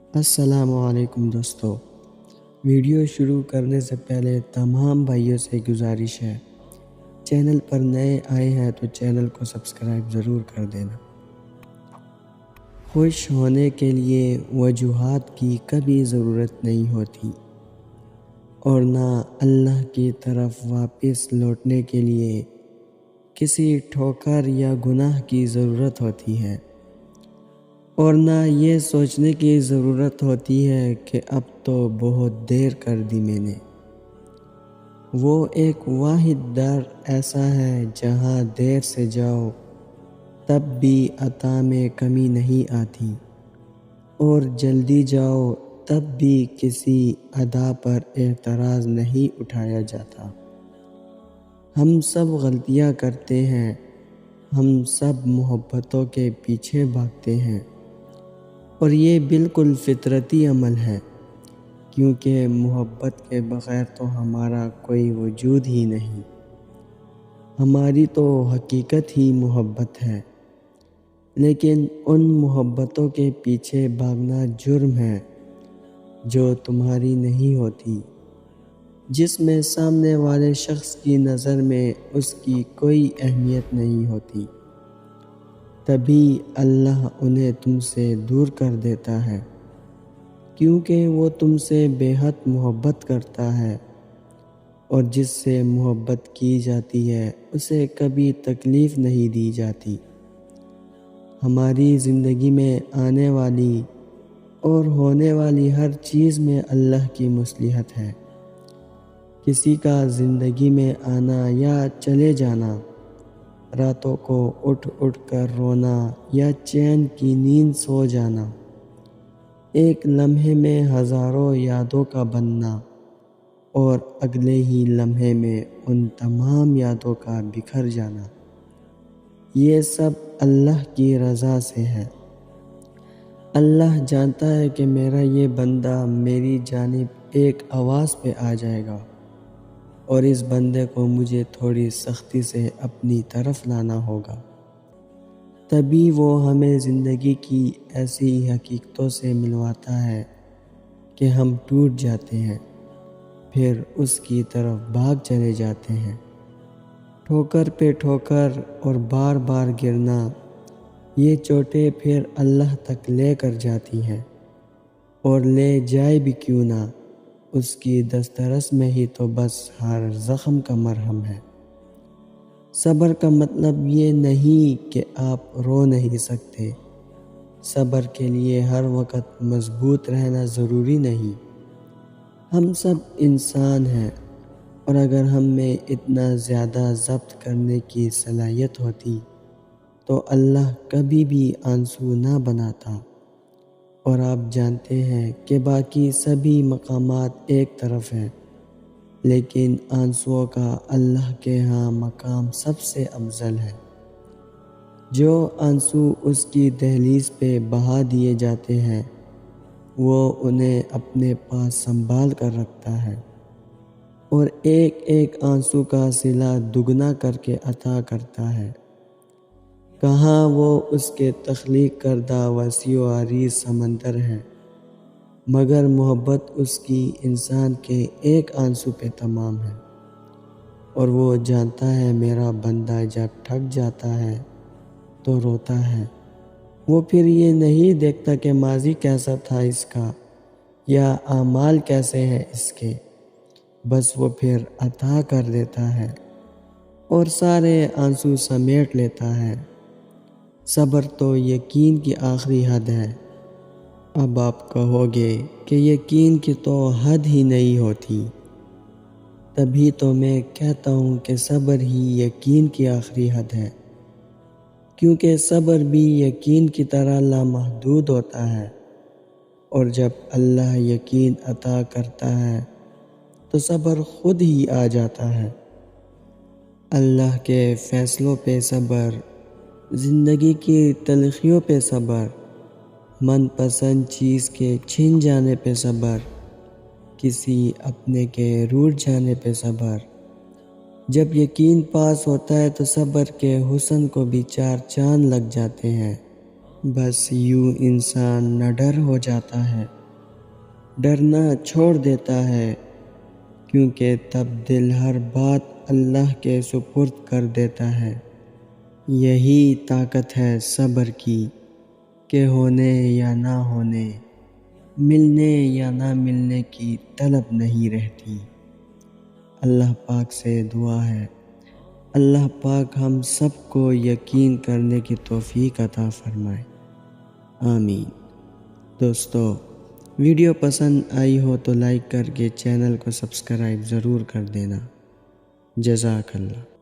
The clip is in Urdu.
السلام علیکم دوستو، ویڈیو شروع کرنے سے پہلے تمام بھائیوں سے گزارش ہے، چینل پر نئے آئے ہیں تو چینل کو سبسکرائب ضرور کر دینا۔ خوش ہونے کے لیے وجوہات کی کبھی ضرورت نہیں ہوتی اور نہ اللہ کی طرف واپس لوٹنے کے لیے کسی ٹھوکر یا گناہ کی ضرورت ہوتی ہے، اور نہ یہ سوچنے کی ضرورت ہوتی ہے کہ اب تو بہت دیر کر دی میں نے۔ وہ ایک واحد در ایسا ہے جہاں دیر سے جاؤ تب بھی عطا میں کمی نہیں آتی، اور جلدی جاؤ تب بھی کسی ادا پر اعتراض نہیں اٹھایا جاتا۔ ہم سب غلطیاں کرتے ہیں، ہم سب محبتوں کے پیچھے بھاگتے ہیں، اور یہ بالکل فطرتی عمل ہے، کیونکہ محبت کے بغیر تو ہمارا کوئی وجود ہی نہیں۔ ہماری تو حقیقت ہی محبت ہے، لیکن ان محبتوں کے پیچھے بھاگنا جرم ہے جو تمہاری نہیں ہوتی، جس میں سامنے والے شخص کی نظر میں اس کی کوئی اہمیت نہیں ہوتی۔ تبھی اللہ انہیں تم سے دور کر دیتا ہے، کیونکہ وہ تم سے بے حد محبت کرتا ہے، اور جس سے محبت کی جاتی ہے اسے کبھی تکلیف نہیں دی جاتی۔ ہماری زندگی میں آنے والی اور ہونے والی ہر چیز میں اللہ کی مصلحت ہے۔ کسی کا زندگی میں آنا یا چلے جانا، راتوں کو اٹھ اٹھ کر رونا یا چین کی نیند سو جانا، ایک لمحے میں ہزاروں یادوں کا بننا اور اگلے ہی لمحے میں ان تمام یادوں کا بکھر جانا، یہ سب اللہ کی رضا سے ہے۔ اللہ جانتا ہے کہ میرا یہ بندہ میری جانب ایک آواز پہ آ جائے گا، اور اس بندے کو مجھے تھوڑی سختی سے اپنی طرف لانا ہوگا۔ تبھی وہ ہمیں زندگی کی ایسی حقیقتوں سے ملواتا ہے کہ ہم ٹوٹ جاتے ہیں، پھر اس کی طرف بھاگ چلے جاتے ہیں۔ ٹھوکر پہ ٹھوکر اور بار بار گرنا، یہ چوٹیں پھر اللہ تک لے کر جاتی ہیں، اور لے جائے بھی کیوں نہ، اس کی دسترس میں ہی تو بس ہر زخم کا مرہم ہے۔ صبر کا مطلب یہ نہیں کہ آپ رو نہیں سکتے، صبر کے لیے ہر وقت مضبوط رہنا ضروری نہیں۔ ہم سب انسان ہیں، اور اگر ہم میں اتنا زیادہ ضبط کرنے کی صلاحیت ہوتی تو اللہ کبھی بھی آنسو نہ بناتا۔ اور آپ جانتے ہیں کہ باقی سبھی مقامات ایک طرف ہیں، لیکن آنسوؤں کا اللہ کے ہاں مقام سب سے افضل ہے۔ جو آنسو اس کی دہلیز پہ بہا دیے جاتے ہیں، وہ انہیں اپنے پاس سنبھال کر رکھتا ہے، اور ایک ایک آنسو کا صلہ دگنا کر کے عطا کرتا ہے۔ کہاں وہ اس کے تخلیق کردہ وسیع و عریض سمندر ہے، مگر محبت اس کی انسان کے ایک آنسو پہ تمام ہے، اور وہ جانتا ہے میرا بندہ جب تھک جاتا ہے تو روتا ہے۔ وہ پھر یہ نہیں دیکھتا کہ ماضی کیسا تھا اس کا یا اعمال کیسے ہیں اس کے، بس وہ پھر عطا کر دیتا ہے اور سارے آنسو سمیٹ لیتا ہے۔ صبر تو یقین کی آخری حد ہے۔ اب آپ کہو گے کہ یقین کی تو حد ہی نہیں ہوتی، تبھی تو میں کہتا ہوں کہ صبر ہی یقین کی آخری حد ہے، کیونکہ صبر بھی یقین کی طرح لامحدود ہوتا ہے، اور جب اللہ یقین عطا کرتا ہے تو صبر خود ہی آ جاتا ہے۔ اللہ کے فیصلوں پہ صبر، زندگی کی تلخیوں پہ صبر، من پسند چیز کے چھن جانے پہ صبر، کسی اپنے کے روٹھ جانے پہ صبر۔ جب یقین پاس ہوتا ہے تو صبر کے حسن کو بھی چار چاند لگ جاتے ہیں۔ بس یوں انسان نڈر ہو جاتا ہے۔ ڈرنا چھوڑ دیتا ہے، کیونکہ تب دل ہر بات اللہ کے سپرد کر دیتا ہے۔ یہی طاقت ہے صبر کی کہ ہونے یا نہ ہونے، ملنے یا نہ ملنے کی طلب نہیں رہتی۔ اللہ پاک سے دعا ہے اللہ پاک ہم سب کو یقین کرنے کی توفیق عطا فرمائے، آمین۔ دوستو، ویڈیو پسند آئی ہو تو لائک کر کے چینل کو سبسکرائب ضرور کر دینا۔ جزاک اللہ۔